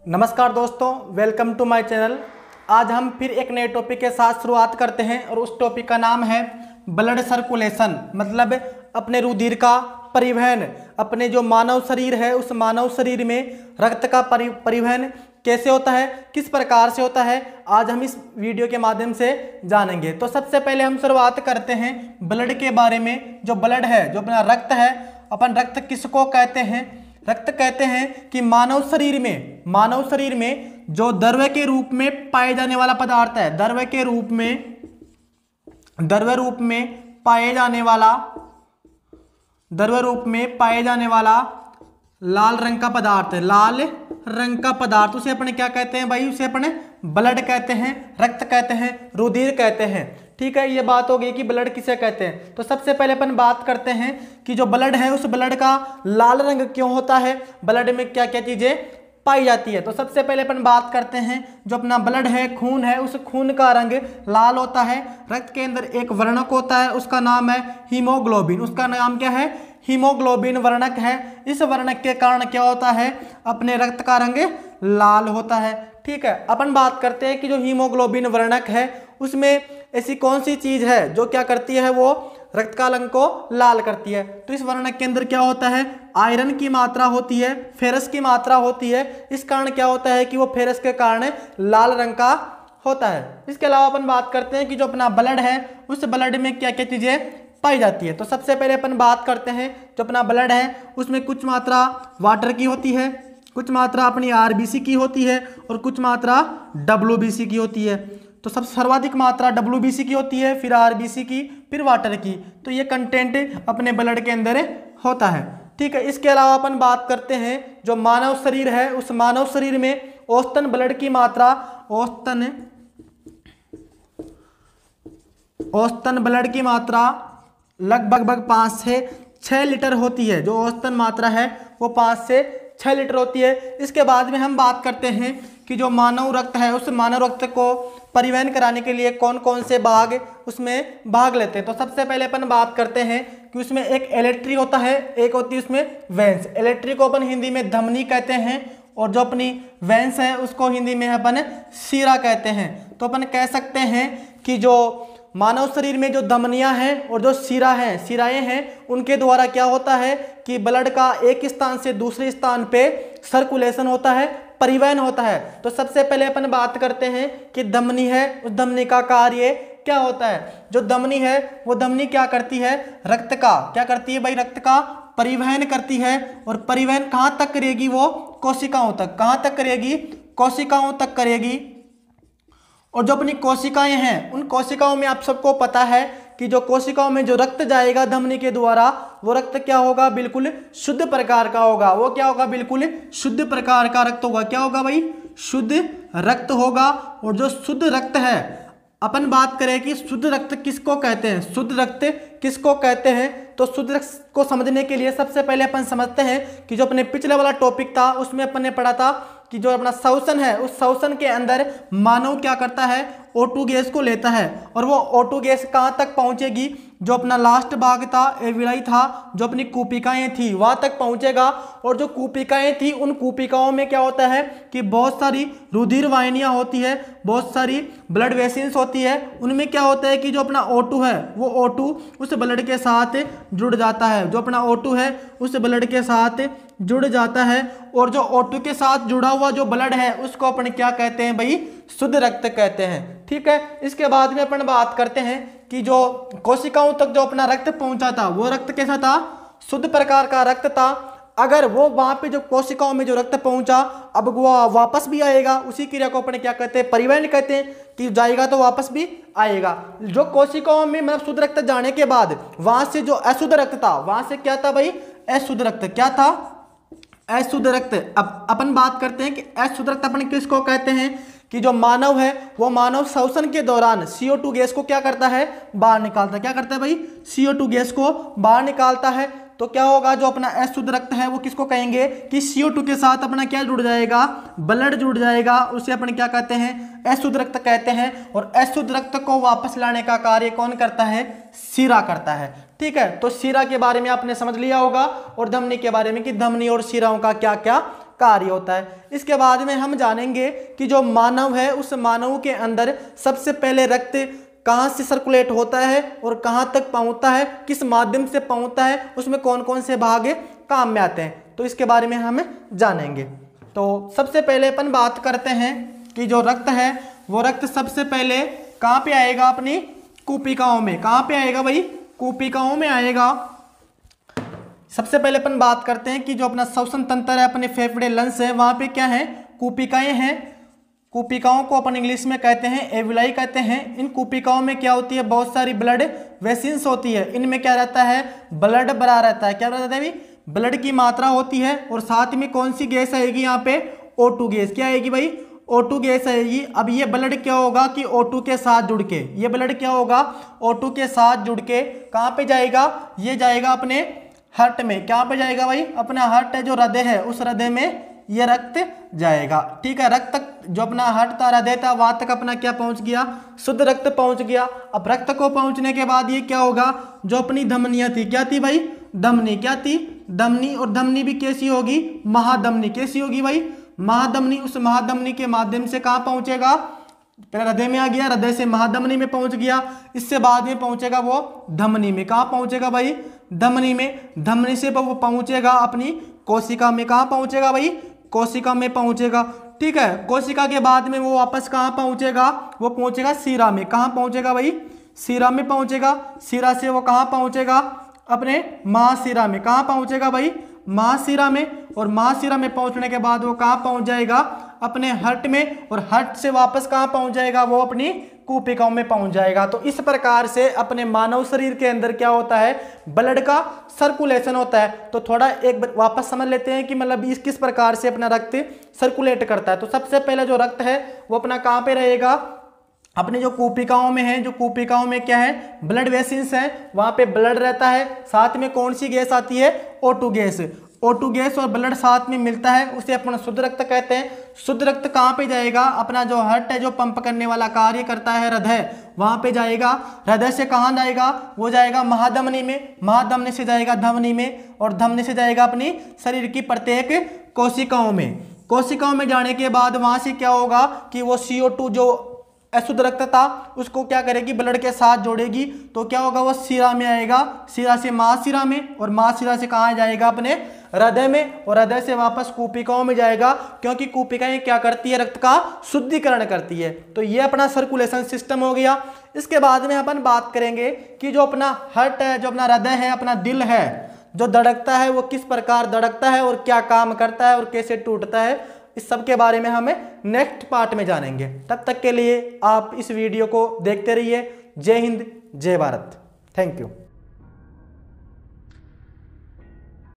नमस्कार दोस्तों, welcome to my channel. आज हम फिर एक नए टॉपिक के साथ शुरुआत करते हैं और उस टॉपिक का नाम है ब्लड सर्कुलेशन, मतलब अपने रुधिर का परिवहन। अपने जो मानव शरीर है उस मानव शरीर में रक्त का परिवहन कैसे होता है, किस प्रकार से होता है, आज हम इस वीडियो के माध्यम से जानेंगे। तो सबसे पहले हम शुरुआत करते हैं ब्लड के बारे में। जो ब्लड है, जो अपना रक्त है, अपन रक्त किसको कहते हैं? रक्त कहते हैं कि मानव शरीर में जो द्रव्य के रूप में पाए जाने वाला पदार्थ है, द्रव्य रूप में पाए जाने वाला लाल रंग का पदार्थ है। लाल रंग का पदार्थ उसे अपने क्या कहते हैं भाई? उसे अपने ब्लड कहते हैं, रक्त कहते हैं, रुधिर कहते हैं। ठीक है, ये बात हो गई कि ब्लड किसे कहते हैं। तो सबसे पहले अपन बात करते हैं कि जो ब्लड है उस ब्लड का लाल रंग क्यों होता है, ब्लड में क्या क्या चीजें पाई जाती है। तो सबसे पहले अपन बात करते हैं, जो अपना ब्लड है, खून है, उस खून का रंग लाल होता है। रक्त के अंदर एक वर्णक होता है, उसका नाम है हीमोग्लोबिन। उसका नाम क्या है? हीमोग्लोबिन वर्णक है। इस वर्णक के कारण क्या होता है? अपने रक्त का रंग लाल होता है। ठीक है, अपन बात करते हैं कि जो हीमोग्लोबिन वर्णक है उसमें ऐसी कौन सी चीज है जो क्या करती है? वो रक्त का रंग को लाल करती है। तो इस वर्णक के अंदर क्या होता है? आयरन की मात्रा होती है, फेरस की मात्रा होती है। इस कारण क्या होता है कि वो फेरस के कारण लाल रंग का होता है। इसके अलावा अपन बात करते हैं कि जो अपना ब्लड है उस ब्लड में क्या क्या चीजें पाई जाती है। तो सबसे पहले अपन बात करते हैं, जो अपना ब्लड है उसमें कुछ मात्रा वाटर की होती है, कुछ मात्रा अपनी आरबीसी की होती है और कुछ मात्रा डब्ल्यूबीसी की होती है। तो सब सर्वाधिक मात्रा डब्ल्यूबीसी की होती है, फिर आरबीसी की, फिर वाटर की। तो ये कंटेंट अपने ब्लड के अंदर होता है। ठीक है, इसके अलावा अपन बात करते हैं, जो मानव शरीर है उस मानव शरीर में औसतन ब्लड की मात्रा, औसतन ब्लड की मात्रा लगभग 5 से 6 लीटर होती है। जो औसतन मात्रा है वो 5 से 6 लीटर होती है। इसके बाद में हम बात करते हैं कि जो मानव रक्त है उस मानव रक्त को परिवहन कराने के लिए कौन कौन से भाग उसमें भाग लेते हैं। तो सबसे पहले अपन बात करते हैं कि उसमें एक एलेक्ट्री होता है, एक होती है उसमें वेंस। एलेक्ट्री को अपन हिंदी में धमनी कहते हैं और जो अपनी वेंस है उसको हिंदी में अपन सीरा कहते हैं। तो अपन कह सकते हैं कि जो मानव शरीर में जो धमनियां हैं और जो सिराएं हैं, उनके द्वारा क्या होता है कि ब्लड का एक स्थान से दूसरे स्थान पे सर्कुलेशन होता है, परिवहन होता है। तो सबसे पहले अपन बात करते हैं कि धमनी है, उस धमनी का कार्य क्या होता है। जो धमनी है वो धमनी क्या करती है? रक्त का क्या करती है भाई? रक्त का परिवहन करती है। और परिवहन कहाँ तक करेगी? वो कोशिकाओं तक। कहाँ तक करेगी? कोशिकाओं तक करेगी। और जो अपनी कोशिकाएं हैं उन कोशिकाओं में आप सबको पता है कि जो कोशिकाओं में जो रक्त जाएगा धमनी के द्वारा, वो रक्त क्या होगा? बिल्कुल शुद्ध प्रकार का होगा। वो क्या होगा? बिल्कुल शुद्ध प्रकार का रक्त होगा। क्या होगा भाई? शुद्ध रक्त होगा। और जो शुद्ध रक्त है, अपन बात करें कि शुद्ध रक्त किसको कहते हैं, शुद्ध रक्त किसको कहते हैं। तो शुद्ध रक्त को समझने के लिए सबसे पहले अपन समझते हैं कि जो अपने पिछले वाला टॉपिक था उसमें अपन ने पढ़ा था कि जो अपना श्वसन है उस श्वसन के अंदर मानव क्या करता है? O2 गैस को लेता है। और वो O2 गैस कहाँ तक पहुँचेगी? जो अपना लास्ट भाग था, एविलाई था, जो अपनी कूपिकाएं थी वहां तक पहुंचेगा। और जो कूपिकाएं थी उन कूपिकाओं में क्या होता है कि बहुत सारी रुधिर वाहिनियां होती है, बहुत सारी ब्लड वेसल्स होती है। उनमें क्या होता है कि जो अपना O2 है वो O2 उस ब्लड के साथ जुड़ जाता है। जो अपना O2 है उस ब्लड के साथ जुड़ जाता है। और जो O2 के साथ जुड़ा हुआ जो ब्लड है उसको अपन क्या कहते हैं भाई? शुद्ध रक्त कहते हैं। ठीक है, इसके बाद में अपन बात करते हैं कि जो कोशिकाओं तक जो अपना रक्त पहुंचा था वो रक्त कैसा था? शुद्ध प्रकार का रक्त था। अगर वो वहां पे जो कोशिकाओं में जो रक्त पहुंचा, अब वो वापस भी आएगा। उसी क्रिया को अपन क्या कहते हैं? परिवहन कहते हैं। कि जाएगा तो वापस भी आएगा। जो कोशिकाओं में मतलब शुद्ध रक्त जाने के बाद वहां से जो अशुद्ध रक्त था, वहां से क्या था भाई? अशुद्ध रक्त। क्या था? अशुद्ध रक्त। अब अपन बात करते हैं कि अशुद्ध रक्त अपन किसको कहते हैं? कि जो मानव है वो मानव श्वसन के दौरान CO2 गैस को क्या करता है? बाहर निकालता है। क्या करता है भाई? CO2 गैस को बाहर निकालता है। तो क्या होगा? जो अपना अशुद्ध रक्त है वो किसको कहेंगे कि CO2 के साथ अपना क्या जुड़ जाएगा? ब्लड जुड़ जाएगा। उसे अपन क्या कहते हैं? अशुद्ध रक्त कहते हैं। और अशुद्ध रक्त को वापस लाने का कार्य कौन करता है? शिरा करता है। ठीक है, तो शिरा के बारे में आपने समझ लिया होगा और धमनी के बारे में कि धमनी और शिराओं का क्या क्या कार्य होता है। इसके बाद में हम जानेंगे कि जो मानव है उस मानव के अंदर सबसे पहले रक्त कहाँ से सर्कुलेट होता है और कहाँ तक पहुँचता है, किस माध्यम से पहुँचता है, उसमें कौन कौन से भाग काम में आते हैं, तो इसके बारे में हम जानेंगे। तो सबसे पहले अपन बात करते हैं कि जो रक्त है वो रक्त सबसे पहले कहाँ पे आएगा, अपनी कूपिकाओं में। कहाँ पे आएगा भाई, कूपिकाओं में आएगा। सबसे पहले अपन बात करते हैं कि जो अपना श्वसन तंत्र है, अपने फेफड़े लंग्स है, वहाँ पे क्या है, कूपिकाएं हैं। कूपिकाओं को अपन इंग्लिश में कहते हैं एविलाई कहते हैं। इन कूपिकाओं में क्या होती है, बहुत सारी ब्लड वेसिल्स होती है। इनमें क्या रहता है, ब्लड भरा रहता है। क्या रहता है भाई, ब्लड की मात्रा होती है। और साथ में कौन सी गैस आएगी यहाँ पे, O2 गैस। क्या आएगी भाई, O2 गैस आएगी। अब ये ब्लड क्या होगा कि O2 के साथ जुड़ के, ये ब्लड क्या होगा, O2 के साथ जुड़ के कहाँ पे जाएगा, ये जाएगा अपने हार्ट में। क्या पे जाएगा भाई, अपना हार्ट है जो हृदय है, उस हृदय में ये रक्त जाएगा। ठीक है, रक्त तक जो अपना हार्ट था, हृदय था, वहां तक अपना क्या पहुंच गया, शुद्ध रक्त पहुंच गया। अब रक्त को पहुंचने के बाद ये क्या होगा, जो अपनी धमनियां थी, क्या थी भाई, धमनी। क्या थी, धमनी। और धमनी भी कैसी होगी, महाधमनी। कैसी होगी भाई, महाधमनी। उस महाधमनी के माध्यम से कहाँ पहुंचेगा, पहले हृदय में आ गया, हृदय से महाधमनी में पहुंच गया, इससे बाद में पहुंचेगा वो धमनी में। कहाँ पहुंचेगा भाई, धमनी में। धमनी से वो पहुंचेगा अपनी कोशिका में। कहाँ पहुंचेगा भाई, कोशिका में पहुंचेगा। ठीक है, कोशिका के बाद में वो वापस कहाँ पहुंचेगा, वो पहुंचेगा सीरा में। कहाँ पहुंचेगा भाई, सीरा में पहुंचेगा। सीरा से वो कहाँ पहुंचेगा, अपने महाशिरा में। कहाँ पहुंचेगा भाई, महाशिरा में। और महाशिरा में पहुंचने के बाद वो कहाँ पहुंच जाएगा, अपने हार्ट में। और हार्ट से वापस कहाँ पहुंच जाएगा, वो अपनी कूपिकाओं में पहुंच जाएगा। तो इस प्रकार से अपने मानव शरीर के अंदर क्या होता है, ब्लड का सर्कुलेशन होता है। तो थोड़ा एक वापस समझ लेते हैं कि मतलब इस किस प्रकार से अपना रक्त सर्कुलेट करता है। तो सबसे पहले जो रक्त है वो अपना कहाँ पे रहेगा, अपने जो कूपिकाओं में है। जो कूपिकाओं में क्या है, ब्लड वेसिल्स है, वहां पे ब्लड रहता है। साथ में कौन सी गैस आती है, O2 गैस। O2 गैस और ब्लड साथ में मिलता है, उसे अपन शुद्ध रक्त कहते हैं। शुद्ध रक्त कहाँ पे जाएगा, अपना जो हार्ट है जो पंप करने वाला कार्य करता है, हृदय, वहां पे जाएगा। हृदय से कहाँ जाएगा, वो जाएगा महाधमनी में। महाधमनी से जाएगा धमनी में, और धमनी से जाएगा अपनी शरीर की प्रत्येक कोशिकाओं में। कोशिकाओं में जाने के बाद वहां से क्या होगा कि वो CO2 जो अशुद्ध रक्त था उसको क्या करेगी, ब्लड के साथ जोड़ेगी। तो क्या होगा, वो शिरा में आएगा, शिरा से महाशिरा में, और महाशिरा से कहाँ जाएगा, अपने हृदय में। और हृदय से वापस कूपिकाओं में जाएगा, क्योंकि कूपिकाएं क्या करती है, रक्त का शुद्धिकरण करती है। तो ये अपना सर्कुलेशन सिस्टम हो गया। इसके बाद में अपन बात करेंगे कि जो अपना हार्ट है, जो अपना हृदय है, अपना दिल है, जो धड़कता है वो किस प्रकार धड़कता है और क्या काम करता है और कैसे टूटता है, इस सब के बारे में हमें नेक्स्ट पार्ट में जानेंगे। तब तक के लिए आप इस वीडियो को देखते रहिए। जय हिंद, जय भारत। Thank you.